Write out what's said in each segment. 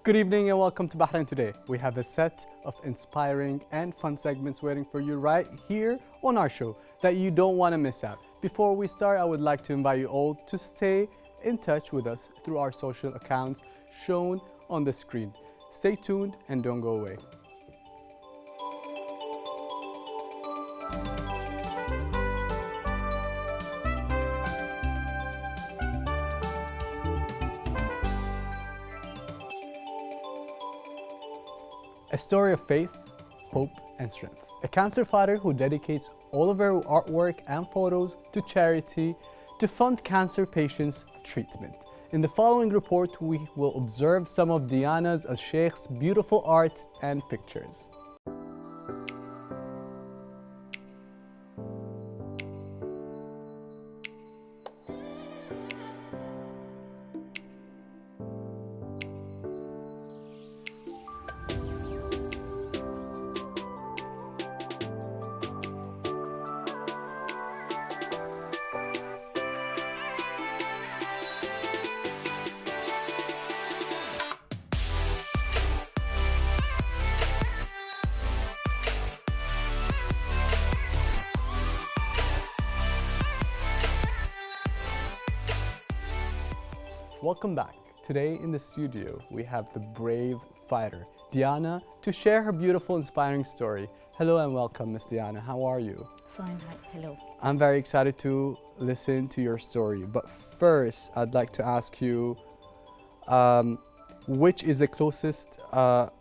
Good evening and welcome to Bahrain Today. We have a set of inspiring and fun segments waiting for you right here on our show that you don't want to miss out. Before we start, I would like to invite you all to stay in touch with us through our social accounts shown on the screen. Stay tuned and don't go away. A story of faith, hope, and strength. A cancer fighter who dedicates all of her artwork and photos to charity to fund cancer patients' treatment. In the following report, we will observe some of Diana's al-Sheikh's beautiful art and pictures. Welcome back. Today in the studio, we have the brave fighter, Diana, to share her beautiful, inspiring story. Hello and welcome, Miss Diana. How are you? Fine, hello. I'm very excited to listen to your story. But first, I'd like to ask you, which is the closest to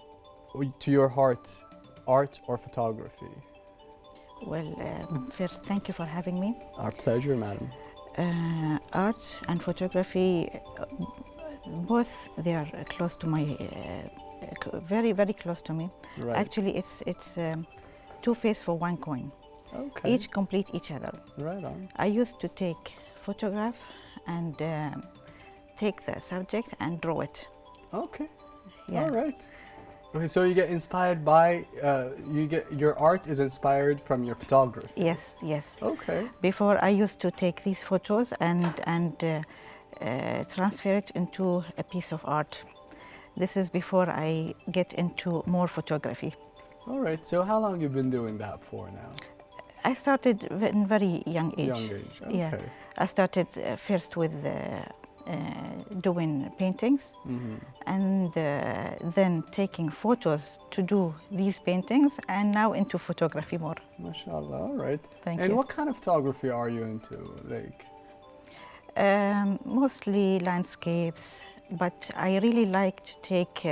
your heart, art or photography? Well, first, thank you for having me. Our pleasure, madam. Art and photography, both they are close to my, very, very close to me. Right. Actually, it's two faces for one coin. Okay. Each complete each other. Right on. I used to take photograph and take the subject and draw it. Okay. Yeah. All right. Okay, so you get inspired by, your art is inspired from your photography. Yes, yes. Okay. Before I used to take these photos and transfer it into a piece of art. This is before I get into more photography. All right. So how long you been doing that for now? I started in very young age. Young age. Okay. Yeah, I started first with doing paintings, and then taking photos to do these paintings, and now into photography more. MashaAllah. All right. Thank And you. what kind of photography are you into? Like. Mostly landscapes, but I really like to take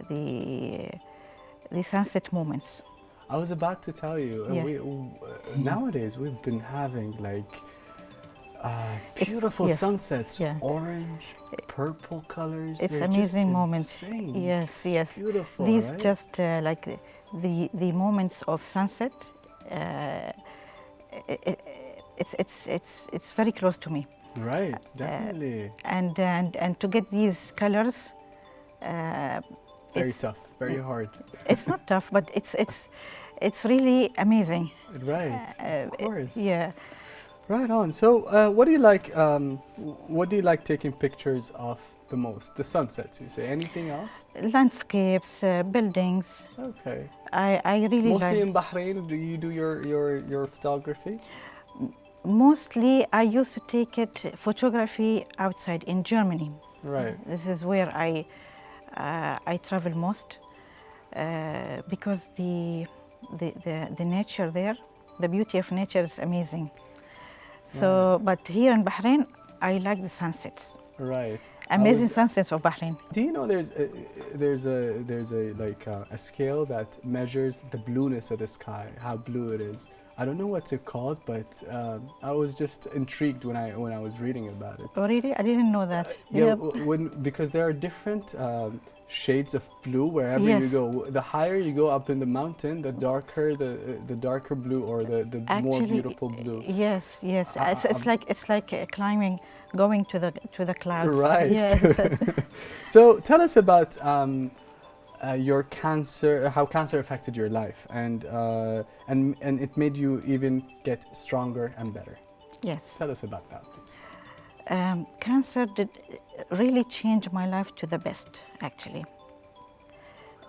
the sunset moments. I was about to tell you. Yeah. Nowadays we've been having like beautiful yes. sunsets, Yeah. orange, purple colors. It's They're amazing just moments. insane. Yes, It's yes. beautiful. These right? just like the moments of sunset. It's very close to me. Right. Definitely. And to get these colors. Very tough. Very hard. It's not tough, but it's really amazing. Right. Of course. Yeah. Right on. So, what do you like? What do you like taking pictures of the most? The sunsets, you say. Anything else? Landscapes, buildings. Okay. I really Mostly like. in Bahrain, do you do your photography? Mostly, I used to take it photography outside in Germany. Right. This is where I travel most because the nature there, the beauty of nature is amazing. So, but here in Bahrain, I like the sunsets. Right. Amazing sunsets of Bahrain. Do you know there's a like a scale that measures the blueness of the sky, how blue it is. I don't know what's it called, but I was just intrigued when I was reading about it. Oh, really? I didn't know that. Yeah, because there are different shades of blue wherever you Yes. go. The higher you go up in the mountain, the darker the darker blue or the Actually, more beautiful blue. Yes, yes. It's like climbing, going to the clouds. Right. Yes. So tell us about your cancer, how cancer affected your life, and it made you even get stronger and better. Yes. Tell us about that, please. Cancer did really change my life to the best, actually.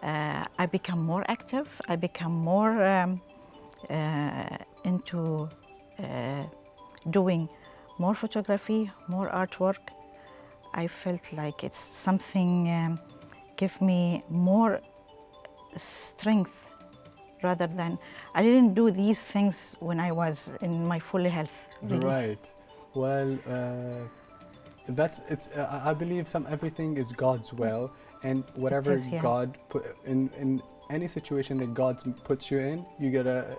I become more active. I become more into doing more photography, more artwork. I felt like it's something give me more strength rather than I didn't do these things when I was in my full health. Really. Right. Well, I believe everything is God's will, and whatever is, yeah. God put in any situation that God puts you in, you gotta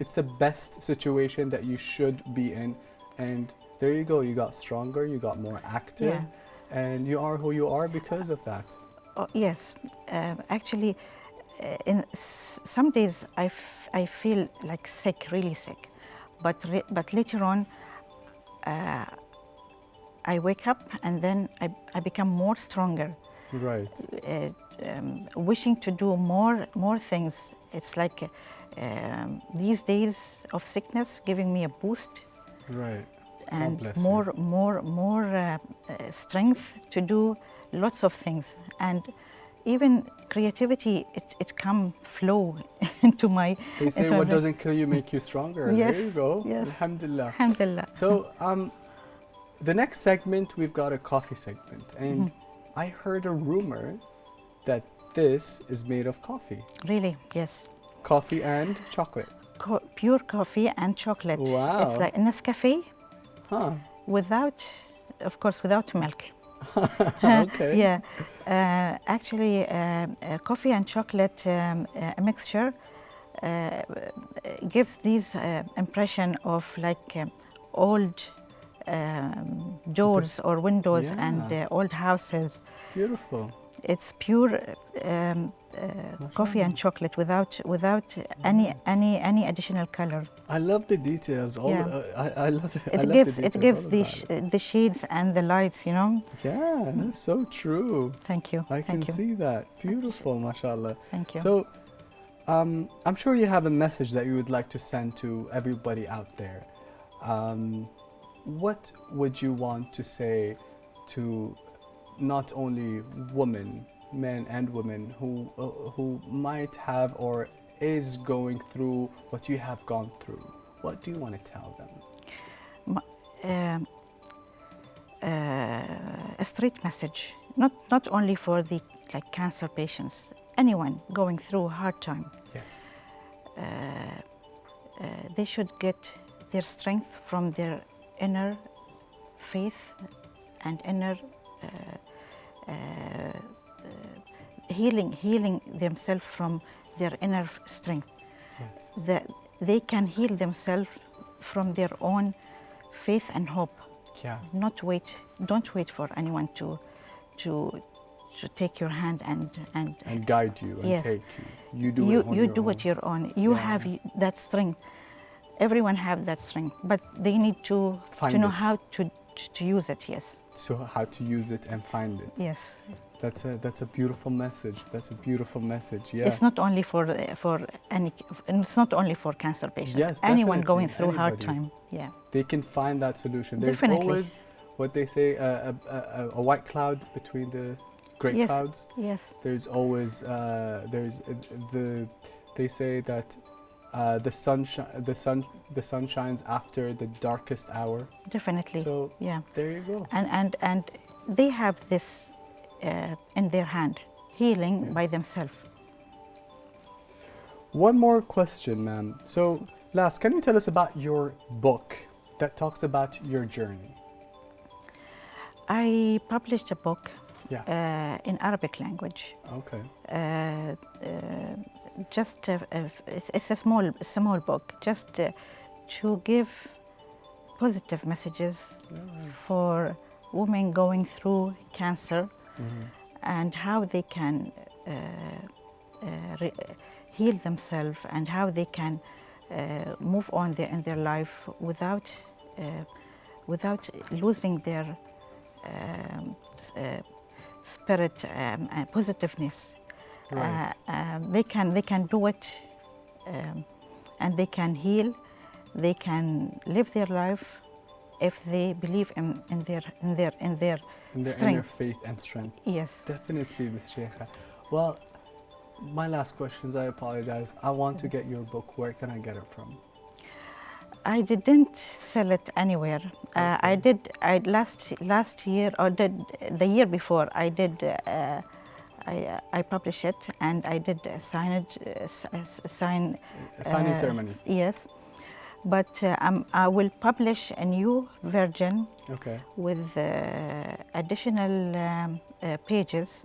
it's the best situation that you should be in, and there you go. You got stronger. You got more active, Yeah. and you are who you are because of that. Oh, yes, actually, in some days I feel like sick, really sick, but later on I wake up and then I become more stronger. Right. Wishing to do more things. It's like these days of sickness giving me a boost. Right. And bless more strength to do lots of things, and even creativity. It come flow into my. They say what doesn't kill you make you stronger. Yes, There you go. yes. Alhamdulillah. Alhamdulillah. So the next segment, we've got a coffee segment, and I heard a rumor that this is made of coffee. Really? Yes. Coffee and chocolate. Pure coffee and chocolate. Wow. It's like Nescafe. Huh. Of course, without milk. Okay. Yeah. Actually, coffee and chocolate mixture gives this impression of like old doors or windows and old houses. Beautiful. It's pure coffee and chocolate without any additional color. I love the details. I love it. It gives the shades and the lights, you know. Yeah, that's so true. Thank you. I can see that. Beautiful, mashallah. Thank you. So, I'm sure you have a message that you would like to send to everybody out there. What would you want to say to not only women, men and women who might have or is going through what you have gone through? What do you want to tell them? A straight message, not only for the cancer patients, anyone going through a hard time. Yes. They should get their strength from their inner faith and inner healing themselves from their inner strength. Yes. That they can heal themselves from their own faith and hope. Yeah. Don't wait for anyone to take your hand and guide you and yes. take you. You do it on you your do own. it your own. You have that strength. Everyone have that strength, but they need to know how to use it. Yes. So how to use it and find it. Yes. That's a beautiful message. That's a beautiful message. Yeah. It's not only it's not only for cancer patients. Yes, anyone going definitely. through hard Anybody. time. Yeah. They can find that solution. There's Definitely. always what they say a white cloud between the great Yes. clouds. Yes. There's always they say that the sun shines after the darkest hour. Definitely. So yeah. there you go. And they have this in their hand, healing Yes. by themselves. One more question, ma'am. So, last, can you tell us about your book that talks about your journey? I published a book in Arabic language. Okay. It's a small book, just to give positive messages for women going through cancer and how they can heal themselves and how they can move on in their life without losing their spirit and positiveness. Right. They can do it, and they can heal. They can live their life if they believe in their In their inner strength. faith and strength. Yes. Definitely, Ms. Sheikha. Well, my last questions, I apologize. I want to get your book. Where can I get it from? I didn't sell it anywhere. I did. Last year or the year before. I did. I published it and I did sign it. A signing ceremony. Yes, but I will publish a new version Okay. with additional pages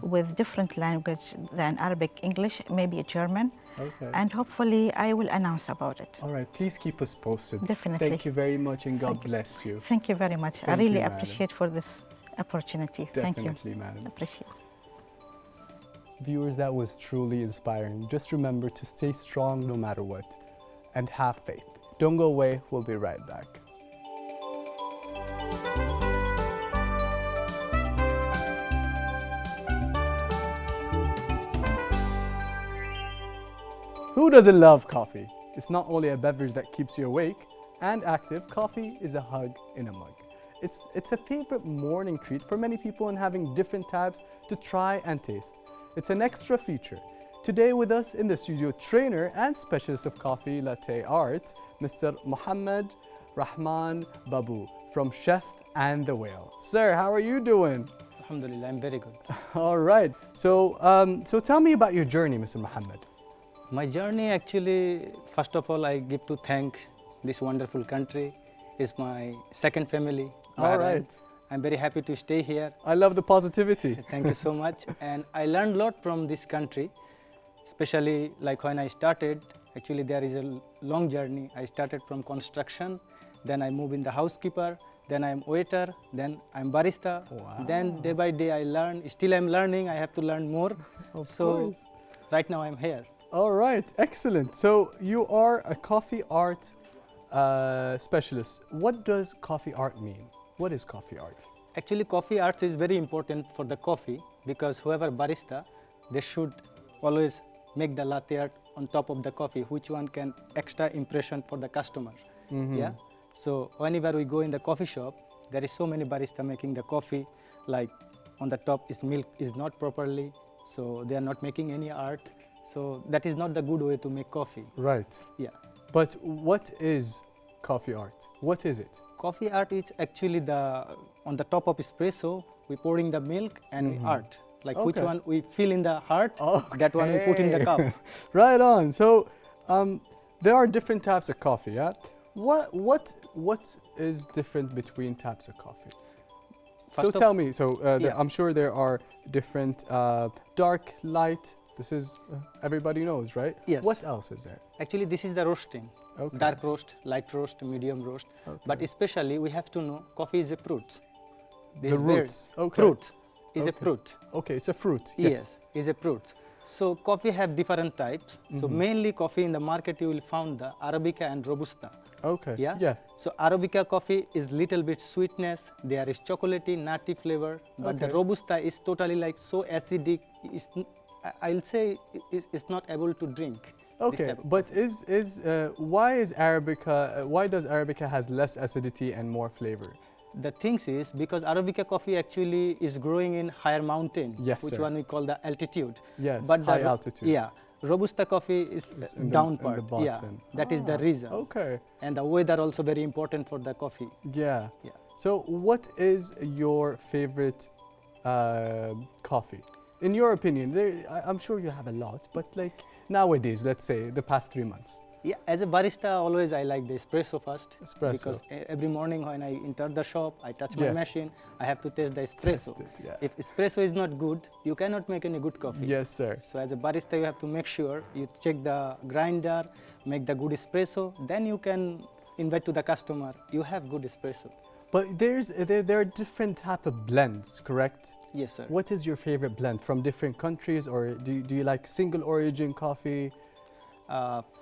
with different language than Arabic, English, maybe German. Okay. And hopefully I will announce about it. All right. Please keep us posted. Definitely. Thank you very much, and God bless you. Thank you very much. I Thank really you, madam. appreciate for this opportunity. Thank you. Definitely, madam. Appreciate. Viewers, that was truly inspiring. Just remember to stay strong no matter what, and have faith. Don't go away. We'll be right back. Who doesn't love coffee? It's not only a beverage that keeps you awake and active, coffee is a hug in a mug. It's a favorite morning treat for many people, and having different types to try and taste. It's an extra feature. Today with us in the studio, trainer and specialist of coffee latte art, Mr. Muhammad Rahman Babu from Chef and the Whale. Sir, how are you doing? Alhamdulillah, I'm very good. All right. So tell me about your journey, Mr. Muhammad. My journey actually, first of all, I give to thank this wonderful country. It's my second family. All Bahrain. right. I'm very happy to stay here. I love the positivity. Thank you so much. And I learned a lot from this country, especially like when I started. Actually, there is a long journey. I started from construction, then I moved in the housekeeper, then I'm waiter, then I'm barista. Wow. Then day by day I learn. Still I'm learning. I have to learn more. Of So course. right now I'm here. All right, excellent. So you are a coffee art specialist. What does coffee art mean? What is coffee art? Actually, coffee art is very important for the coffee because whoever barista, they should always make the latte art on top of the coffee, which one can extra impression for the customer. Yeah. So whenever we go in the coffee shop, there is so many barista making the coffee, like on the top is milk is not properly, so they are not making any art. So that is not the good way to make coffee. Right. Yeah. But what is coffee art? What is it? Coffee art is actually on the top of espresso, we pouring the milk and art. Like which Okay. one we fill in the heart, that one we put in the cup. Right on. So there are different types of coffee, yeah? What is different between types of coffee? First So of- tell me, Yeah. I'm sure there are different dark, light. This is, everybody knows, right? Yes. What else is there? Actually, this is the roasting. Okay. Dark roast, light roast, medium roast. But especially we have to know coffee is a fruit. This The bird- roots, okay. Fruit is a Okay. fruit. Okay, it's a fruit. Yes, is a fruit. So coffee have different types. So mainly coffee in the market you will find the Arabica and Robusta. Okay. Yeah. Yeah. So Arabica coffee is little bit sweetness. There is chocolatey, nutty flavor. But the Okay. Robusta is totally like so acidic. I'll say it's not able to drink. this Okay, type of but why does Arabica has less acidity and more flavor? The things is because Arabica coffee actually is growing in higher mountain, Yes, which sir. one we call the altitude. Yes, But the high altitude. Yeah, Robusta coffee is It's in the- down in the part. Yeah, bottom. that is the reason. Okay. And the weather also very important for the coffee. Yeah. Yeah. So what is your favorite coffee? In your opinion, I'm sure you have a lot, but like nowadays, let's say the past 3 months. Yeah, as a barista, always I like the espresso first. Espresso. Because every morning when I enter the shop, I touch my Yeah. machine, I have to taste the espresso. Taste it, yeah. If espresso is not good, you cannot make any good coffee. Yes, sir. So as a barista, you have to make sure you check the grinder, make the good espresso, then you can invite to the customer, you have good espresso. But there are different type of blends, correct? Yes, sir. What is your favorite blend from different countries, or do you like single origin coffee?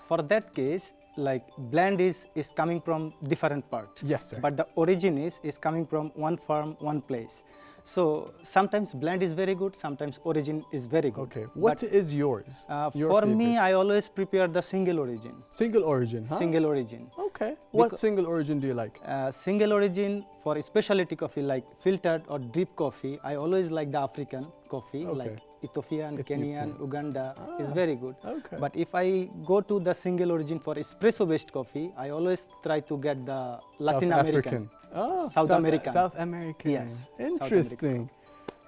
For that case, like blend is coming from different part. Yes, sir. But the origin is coming from one farm, one place. So sometimes blend is very good, sometimes origin is very good. Okay. What is yours? Your For me, favorite? I always prepare the single origin. Single origin, huh? Single origin. Okay. What Becau- single origin do you like? Single origin for specialty coffee like filtered or drip coffee. I always like the African coffee Okay. like Ethiopian, Ethiopian. Kenyan, Uganda is Ah, very good. okay. But if I go to the single origin for espresso based coffee, I always try to get the Latin South American. African. Oh, South American. South American. Yes, South Interesting.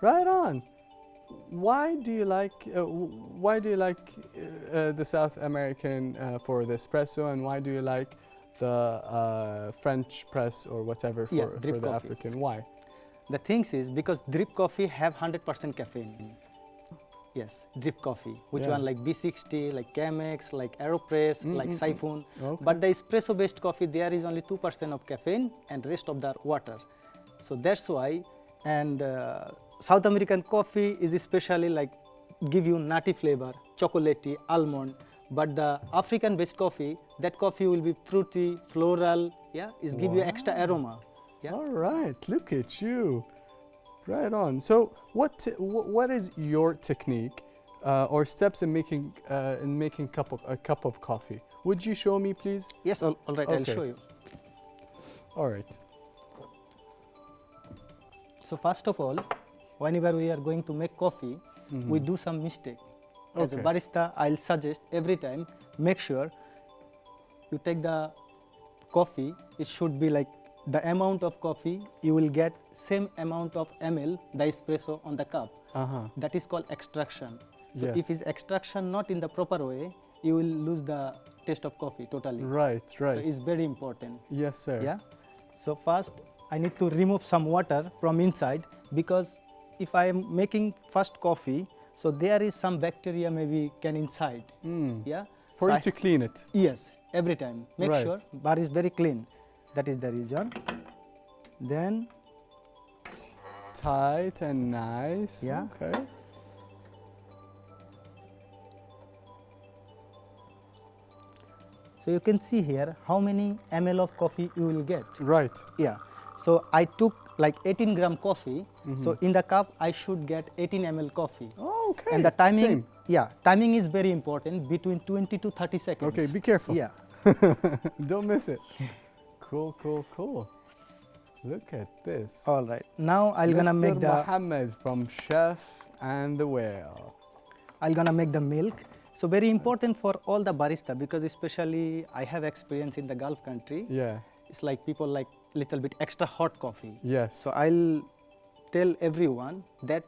Right on. Why do you like the South American for the espresso, and why do you like the French press or whatever Yeah, for drip the coffee. African? Why? The things is because drip coffee have 100% caffeine. Yes, drip coffee. Which Yeah. one like B60, like Chemex, like Aeropress, like Siphon. Okay. But the espresso based coffee, there is only 2% of caffeine and rest of the water. So that's why, and South American coffee is especially like give you nutty flavor, chocolatey, almond. But the African based coffee, that coffee will be fruity, floral, yeah, is give you extra aroma. Yeah. All right. Look at you. Right on. So, what is your technique or steps in making a cup of coffee? Would you show me, please? Yes, all right, I'll Okay. show you. All right. So first of all, whenever we are going to make coffee, we do some mistake. As a Okay. barista, I'll suggest every time, make sure you take the coffee, it should be like the amount of coffee, you will get same amount of ml, the espresso on the cup. Uh-huh. That is called extraction. So Yes. if it's extraction not in the proper way, you will lose the taste of coffee totally. Right, So right. it's very important. Yes, sir. Yeah. So first, I need to remove some water from inside because if I am making first coffee, so there is some bacteria maybe can inside. Yeah. For So you I- to clean it. Yes, every time. Make Right. sure bar is very clean. That is the reason. Then Tight and nice. Yeah. Okay. so you can see here how many ml of coffee you will get. Right. Yeah. So I took like 18 gram coffee. So in the cup I should get 18 ml coffee. Oh, okay. And the timing, Same. yeah, timing is very important, between 20 to 30 seconds. Okay, be careful. Yeah. Don't miss it. Cool, cool, cool. Look at this. All right. Now I'm gonna Mr. make the Mohammed from Chef and the Whale. milk. So very important for all the barista because especially I have experience in the Gulf country. Yeah. It's like people like little bit extra hot coffee. Yes. So I'll tell everyone that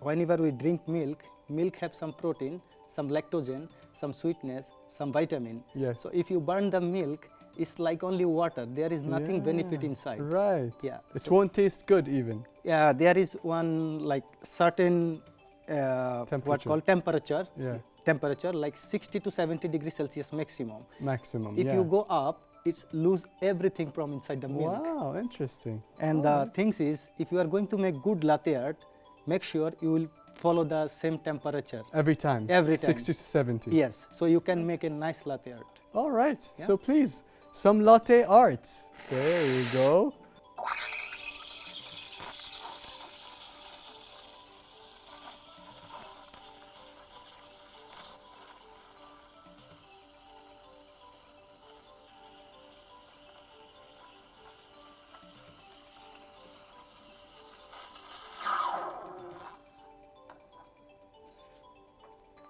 whenever we drink milk, milk have some protein, some lactogen, some sweetness, some vitamin. Yes. So if you burn the milk, it's like only water. There is nothing Yeah, benefit inside. Right. Yeah, It so- won't taste good even. Yeah, there is one like certain what Temperature. called temperature. Yeah. Temperature like 60 to 70 degrees Celsius maximum. Maximum. If yeah. you go up, it's lose everything from inside the milk. Wow, interesting. And the things is, if you are going to make good latte art, make sure you will follow the same temperature. Every time. Every time. 60 to 70. Yes, so you can make a nice latte art. All right. Yeah. So please, some latte art. There you go.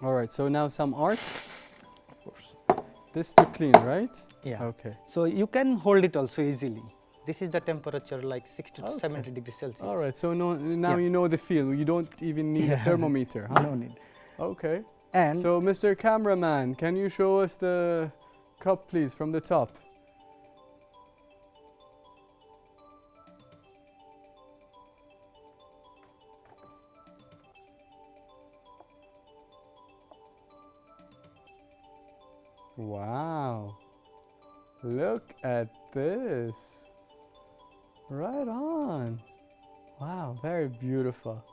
All right, so now some art. Of course. This to clean, right? Yeah. Okay. So you can hold it also easily. This is the temperature like 60 to Okay. 70 degrees Celsius. All right, so now Yeah. you know the feel. You don't even need a Yeah. thermometer, huh? No need. Okay. And So, Mr. Cameraman, can you show us the cup, please, from the top? Wow. Look at this. Right on. Wow, very beautiful.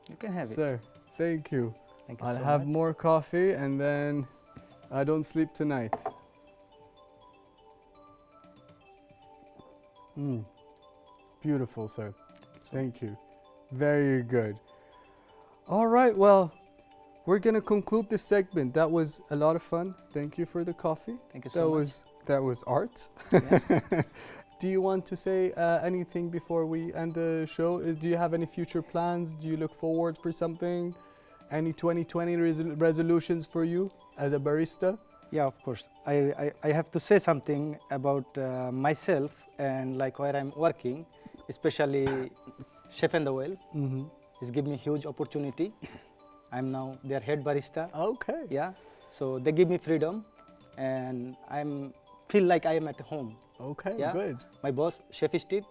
you can have it. Sir, thank you. Thank you I'll so have much. more coffee and then I don't sleep tonight. Beautiful, sir. Thank you. Very good. All right, well, we're gonna conclude this segment. That was a lot of fun. Thank you for the coffee. Thank you so much. That was art. Yeah. Do you want to say anything before we end the show? Do you have any future plans? Do you look forward for something? Any 2020 resolutions for you as a barista? Yeah, of course. I have to say something about myself and like where I'm working, especially Chef and the Well. Mm-hmm. It's given me huge opportunity. I'm now their head barista. Okay. Yeah, so they give me freedom, and feel like I am at home. Okay, Yeah. good. My boss, Chef Steve,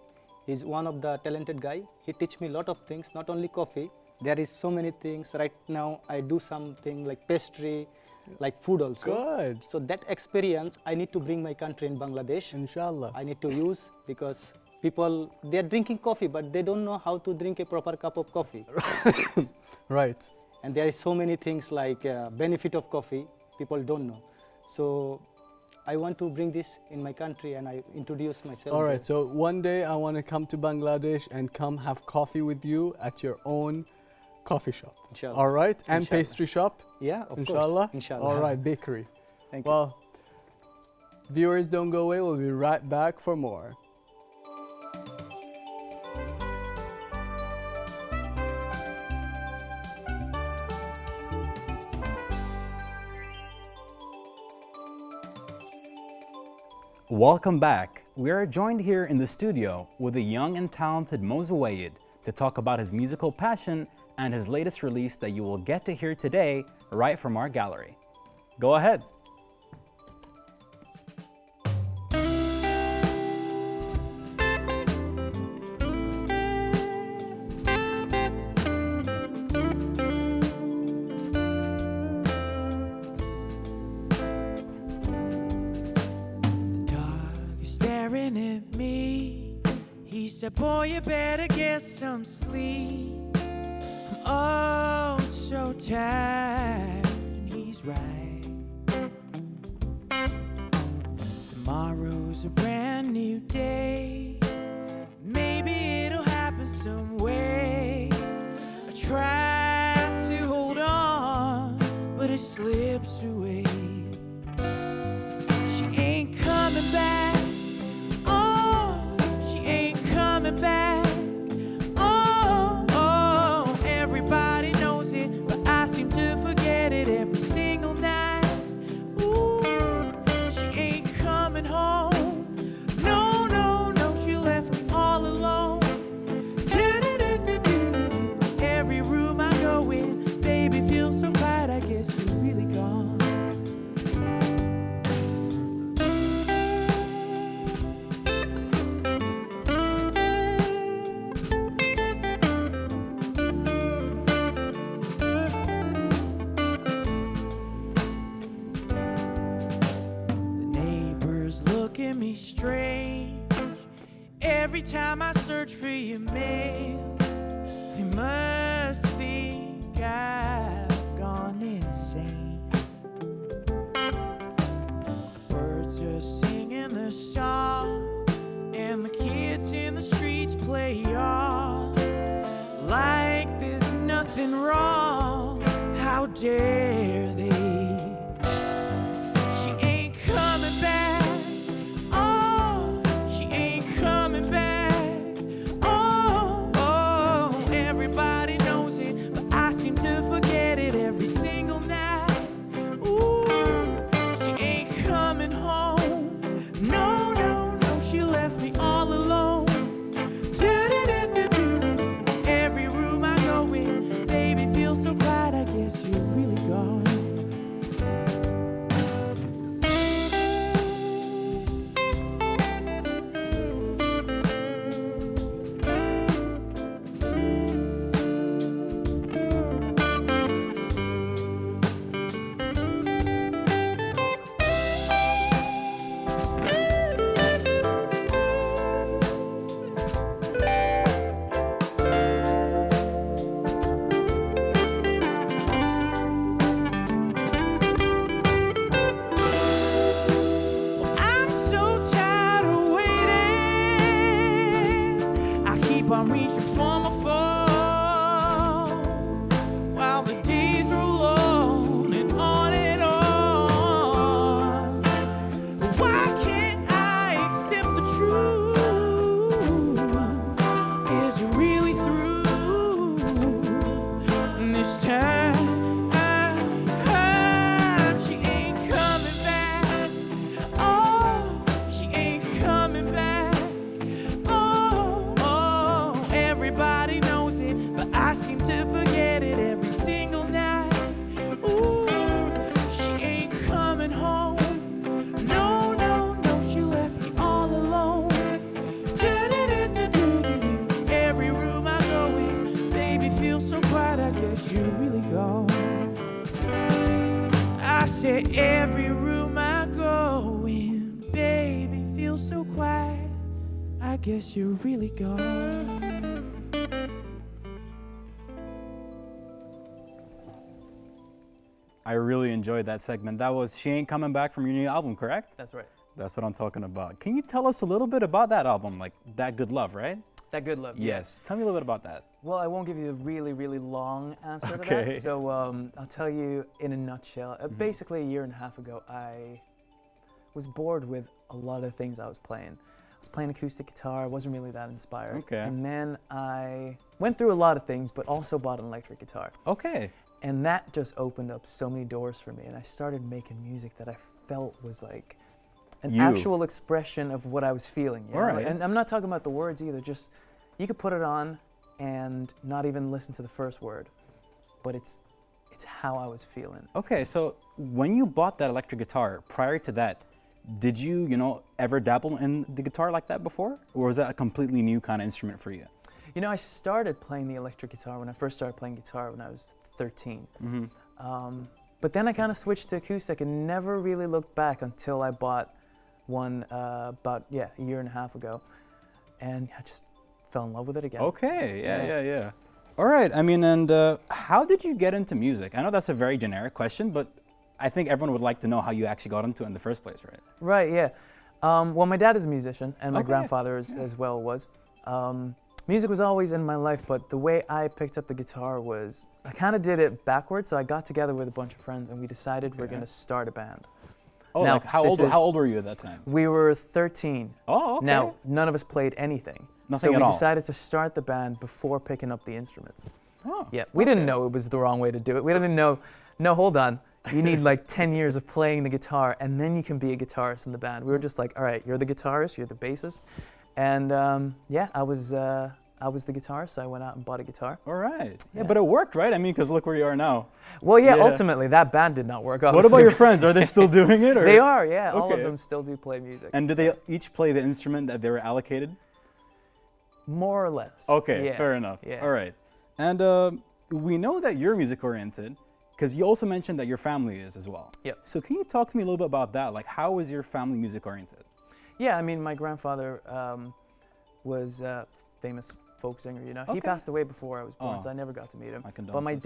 he's one of the talented guy. He teach me a lot of things, not only coffee. There is so many things. Right now, I do something like pastry, like food also. Good. So that experience, I need to bring my country in Bangladesh. Inshallah. I need to use because people, they're drinking coffee, but they don't know how to drink a proper cup of coffee. Right. And there is so many things like benefit of coffee, people don't know. So I want to bring this in my country and I introduce myself. All right, there. so one day I want to come to Bangladesh and come have coffee with you at your own coffee shop. Inshallah. All right, and Inshallah. pastry shop. Yeah, of Inshallah. course. Inshallah. All right, bakery. Thank you. Well, viewers, don't go away. We'll be right back for more. Welcome back. We are joined here in the studio with the young and talented Mozawaid to talk about his musical passion and his latest release that you will get to hear today right from our gallery. Go ahead. Dog is staring at me. He said, boy, you better get some sleep. I'm oh so tired, and he's right. Tomorrow's a brand new day. Maybe it'll happen some way. I try to hold on, but it slips away. She ain't coming back. Oh, she ain't coming back. Oh, oh, everybody knows it, but I seem to forget it every single night. Ooh, she ain't coming home. No, no, no, she left me all alone. Do-do-do-do-do-do. Every room I go in, baby, feels so quiet, I guess you're really gone. At me strange every time I search for your mail. They must think I've gone insane. Birds are singing a song, and the kids in the streets play on like there's nothing wrong. How dare they? She ain't coming back. Every single night. Ooh, she ain't coming home. No, no, no, she left me all alone. Do-do-do-do-do-do. Every room I go in, baby, feels so quiet, I guess you're really gone. everybody knows it, but I seem to forget it every single night. Ooh, she ain't coming home. No, no, no, she left me all alone. Do-do-do-do-do-do. Every room I go in, baby, feels so quiet, I guess you're really gone. I said every room I go in, baby, feels so quiet, I guess you're really gone. I really enjoyed that segment. That was She Ain't Coming Back from your new album, correct? That's right. That's what I'm talking about. Can you tell us a little bit about that album, like That Good Love, right? That Good Love. Yes. Tell me a little bit about that. Well, I won't give you a really, really long answer to Okay. that. So I'll tell you in a nutshell. Basically, a year and a half ago, I was bored with a lot of things I was playing. I was playing acoustic guitar. I wasn't really that inspired. Okay. And then I went through a lot of things, but also bought an electric guitar. Okay. And that just opened up so many doors for me. And I started making music that I felt was like an You. actual expression of what I was feeling. You know? Alright. And I'm not talking about the words either. Just, you could put it on and not even listen to the first word, but it's how I was feeling. Okay, so when you bought that electric guitar, prior to that, did you, ever dabble in the guitar like that before? Or was that a completely new kind of instrument for you? You know, I started playing the electric guitar when I first started playing guitar when I was 13. But then I kind of switched to acoustic and never really looked back until I bought one about a year and a half ago. And I just fell in love with it again. Okay, yeah. All right, and how did you get into music? I know that's a very generic question, but I think everyone would like to know how you actually got into it in the first place, right? Right, yeah. Well, my dad is a musician, and my Okay. grandfather as well was. Music was always in my life, but the way I picked up the guitar was, I kind of did it backwards. So I got together with a bunch of friends, and we decided we're going to start a band. Oh, Now, like how this old were you at that time? We were 13. Oh, okay. Now, none of us played anything. Nothing so at we all. decided to start the band before picking up the instruments. Oh, Yeah, we didn't know it was the wrong way to do it. We didn't know, no, hold on. You need like 10 years of playing the guitar, and then you can be a guitarist in the band. We were just like, all right, you're the guitarist, you're the bassist. And I was the guitarist, so I went out and bought a guitar. all right. Yeah, Yeah. but it worked, right? because look where you are now. Well, yeah, Yeah. ultimately, that band did not work. What Obviously. about your friends? Are they still doing it? Or? They are, yeah. All of Okay. them still do play music. And do they each play the instrument that they were allocated? More or less. Okay, Yeah. fair enough. Yeah. All right. And we know that you're music oriented because you also mentioned that your family is as well. Yep. So can you talk to me a little bit about that? Like, how is your family music oriented? Yeah, I mean, my grandfather was a famous folk singer, you know. He Okay. passed away before I was born, Oh. so I never got to meet him. My But my condolences.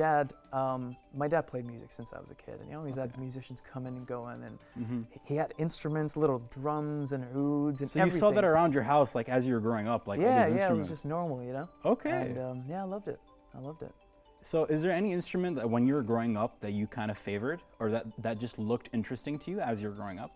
dad played music since I was a kid, and he always had musicians coming and going, and Mhm. he had instruments, little drums and ouds and So everything. you saw that around your house, like as you were growing up, like all yeah, these yeah, it was instruments. just normal, you know. Okay. And yeah, I loved it. I loved it. So is there any instrument that when you were growing up that you kind of favored or that just looked interesting to you as you were growing up?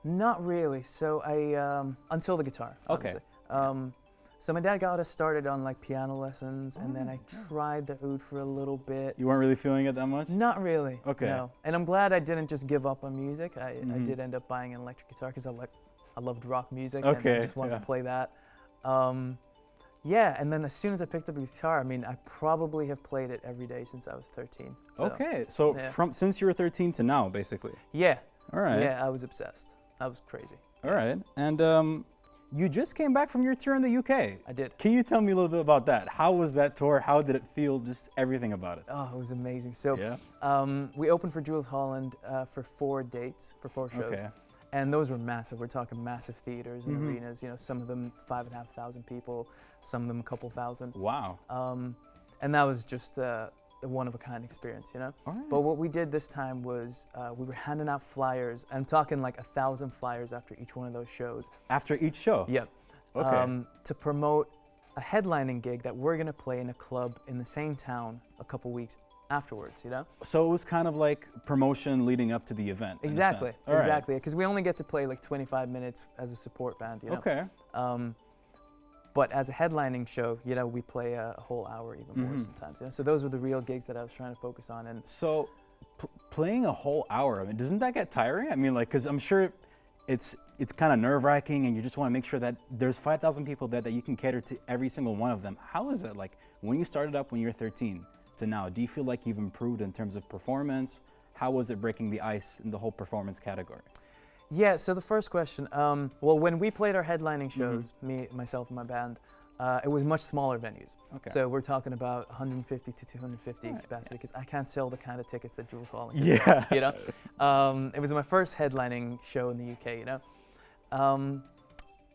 Not really. So I until the guitar. Okay. Obviously. So my dad got us started on like piano lessons, and then I tried the oud for a little bit. You weren't really feeling it that much? Not really. Okay. No. And I'm glad I didn't just give up on music. I Mhm. did end up buying an electric guitar because I loved rock music Okay, and I just wanted yeah. to play that. Yeah, and then as soon as I picked up a guitar, I mean, I probably have played it every day since I was 13. So, Okay. So yeah. since you were 13 to now, basically. Yeah. All right. Yeah, I was obsessed. I was crazy. All right. And you just came back from your tour in the UK. I did. Can you tell me a little bit about that? How was that tour? How did it feel? Just everything about it. Oh, it was amazing. So Yeah. we opened for Jules Holland for 4 dates, for 4 shows. Okay. And those were massive. We're talking massive theaters and Mhm. arenas. You know, some of them 5,500 people, some of them a couple thousand. Wow. And that was just a one-of-a-kind experience, you know? All right. But what we did this time was we were handing out flyers. I'm talking like 1,000 flyers after each one of those shows. After each show? Yep. Okay. To promote a headlining gig that we're going to play in a club in the same town a couple weeks afterwards, you know? So it was kind of like promotion leading up to the event. in a Exactly, sense. All right. exactly. Because we only get to play like 25 minutes as a support band, you know? Okay. But as a headlining show, you know, we play a whole hour even more Mhm. sometimes. You know? So those were the real gigs that I was trying to focus on. And So playing a whole hour, I mean, doesn't that get tiring? I mean, like, because I'm sure it's kind of nerve-wracking, and you just want to make sure that there's 5,000 people there that you can cater to every single one of them. How is it like when you started up when you were 13 to now? Do you feel like you've improved in terms of performance? How was it breaking the ice in the whole performance category? Yeah, so the first question, well, when we played our headlining shows, myself and my band, it was much smaller venues. Okay. So we're talking about 150 to 250 capacity, because I can't sell the kind of tickets that Jules Holland can Yeah. sell, you know? It was my first headlining show in the UK, you know?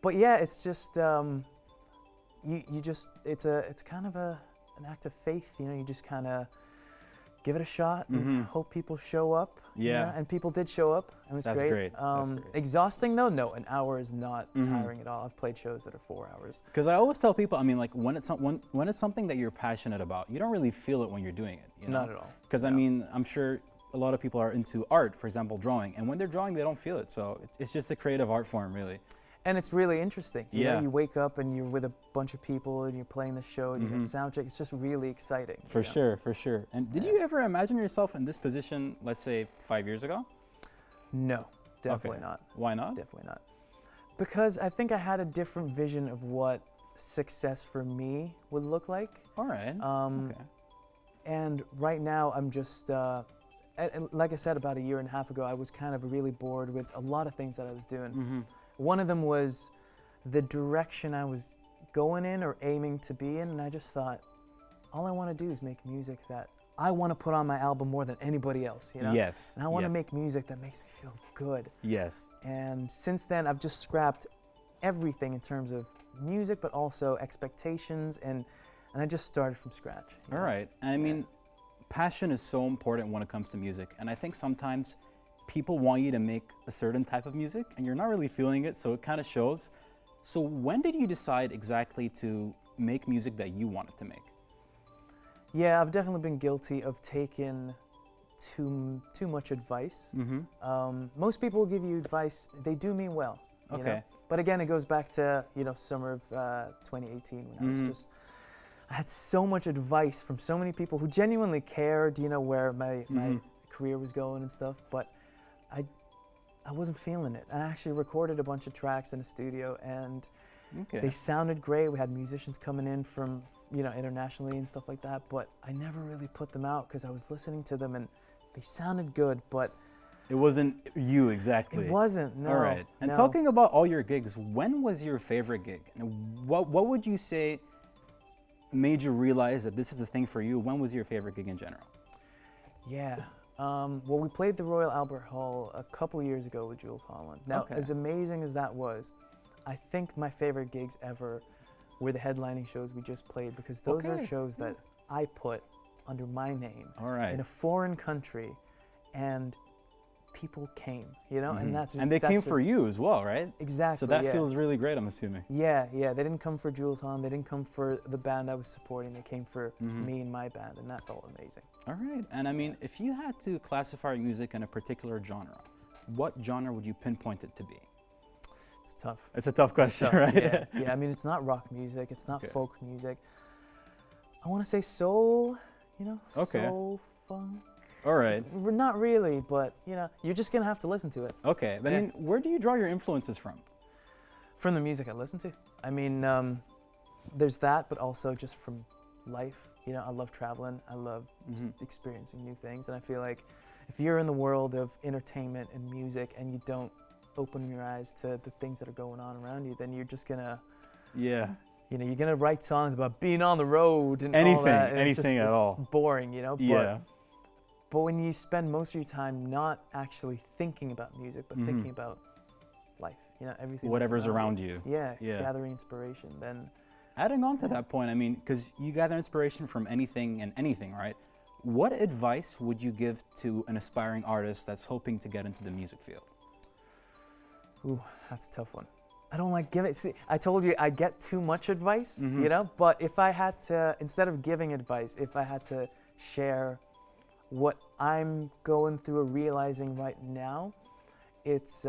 But yeah, it's just, you just, it's kind of an act of faith, you know? You just kind of give it a shot and hope people show up. Yeah. You know? And people did show up. It was That's great. That's great. Exhausting though? No, an hour is not tiring at all. I've played shows that are 4 hours. Because I always tell people, I mean, like when it's something that you're passionate about, you don't really feel it when you're doing it. You know? Not at all. Because I mean, I'm sure a lot of people are into art, for example, drawing, and when they're drawing, they don't feel it. So it's just a creative art form, really. And it's really interesting. You Yeah. know, you wake up and you're with a bunch of people and you're playing the show and you get sound check. It's just really exciting. For you know? sure, for sure. And did you ever imagine yourself in this position, let's say 5 years ago? No, definitely Okay. not. Why not? Definitely not. Because I think I had a different vision of what success for me would look like. All right. Okay. And right now I'm just, and like I said, about a year and a half ago, I was kind of really bored with a lot of things that I was doing. One of them was the direction I was going in or aiming to be in, and I just thought, all I want to do is make music that I want to put on my album more than anybody else, you know? Yes. And I want to yes. make music that makes me feel good. Yes. And since then, I've just scrapped everything in terms of music, but also expectations, and I just started from scratch. you All know? right. And I mean, passion is so important when it comes to music, and I think sometimes people want you to make a certain type of music and you're not really feeling it, so it kind of shows. So when did you decide exactly to make music that you wanted to make? Yeah, I've definitely been guilty of taking too much advice. Most people give you advice, they do mean well. You know? Okay. But again, it goes back to, you know, summer of 2018 when I was just, I had so much advice from so many people who genuinely cared, you know, where my career was going and stuff, but I wasn't feeling it. I actually recorded a bunch of tracks in a studio, and they sounded great. We had musicians coming in from, you know, internationally and stuff like that, but I never really put them out because I was listening to them and they sounded good, but It wasn't you exactly. it wasn't, no. All right. And no. talking about all your gigs, when was your favorite gig? And what would you say made you realize that this is the thing for you? When was your favorite gig in general? Yeah. Well, we played the Royal Albert Hall a couple years ago with Jules Holland. Now, Okay. as amazing as that was, I think my favorite gigs ever were the headlining shows we just played, because those are Okay. shows that I put under my name All right. in a foreign country, and people came, you know, and that's just, And they that's came for just- you as well, right? Exactly. So that yeah. feels really great, I'm assuming. Yeah, yeah. They didn't come for Jules Holland. They didn't come for the band I was supporting. They came for me and my band, and that felt amazing. All right. And I mean, if you had to classify your music in a particular genre, what genre would you pinpoint it to be? It's tough. It's a tough question, So, right? Yeah, yeah. I mean, it's not rock music. It's not Okay. folk music. I want to say soul. You know, Okay. soul, funk. All right. We're not really, but you know, you're just gonna have to listen to it. Okay. But I Yeah. mean, where do you draw your influences from? From the music I listen to. I mean, there's that, but also just from life. You know, I love traveling. I love just experiencing new things, and I feel like if you're in the world of entertainment and music and you don't open your eyes to the things that are going on around you, then you're just gonna, Yeah. you know, you're gonna write songs about being on the road and all Anything, that. And it's anything just, at it's all. boring, you know. Yeah. But when you spend most of your time not actually thinking about music, but thinking about life, you know, everything. that's Whatever's around you. Yeah, Yeah. gathering inspiration. Then Adding on to that point, I mean, because you gather inspiration from anything and anything, right? What advice would you give to an aspiring artist that's hoping to get into the music field? ooh, that's a tough one. I don't like giving. See, I told you I get too much advice, you know. But if I had to, instead of giving advice, if I had to share what I'm going through or realizing right now, it's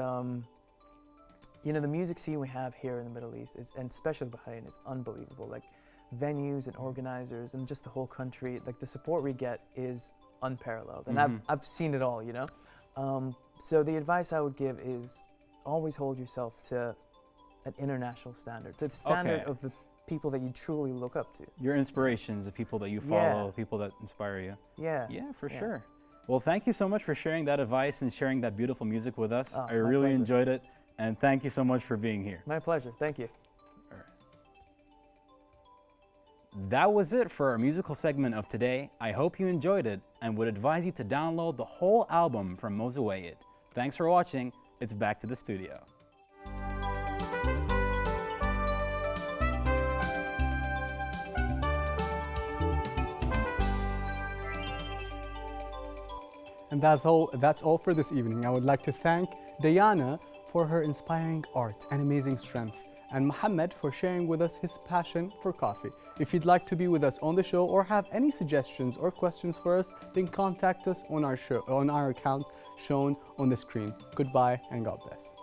you know, the music scene we have here in the Middle East is, and especially Bahrain, is unbelievable. Like venues and organizers and just the whole country, like the support we get is unparalleled. And I've seen it all, you know. So the advice I would give is always hold yourself to an international standard, to the standard Okay. of the people that you truly look up to. Your inspirations, the people that you follow, people that inspire you. Yeah. Yeah, for Yeah. sure. Well, thank you so much for sharing that advice and sharing that beautiful music with us. Oh, I my really pleasure. enjoyed it, and thank you so much for being here. My pleasure. Thank you. That was it for our musical segment of today. I hope you enjoyed it and would advise you to download the whole album from Mozawayed. Thanks for watching. It's back to the studio. And that's all for this evening. I would like to thank Diana for her inspiring art and amazing strength, and Mohammed for sharing with us his passion for coffee. If you'd like to be with us on the show or have any suggestions or questions for us, then contact us on our accounts shown on the screen. Goodbye and God bless.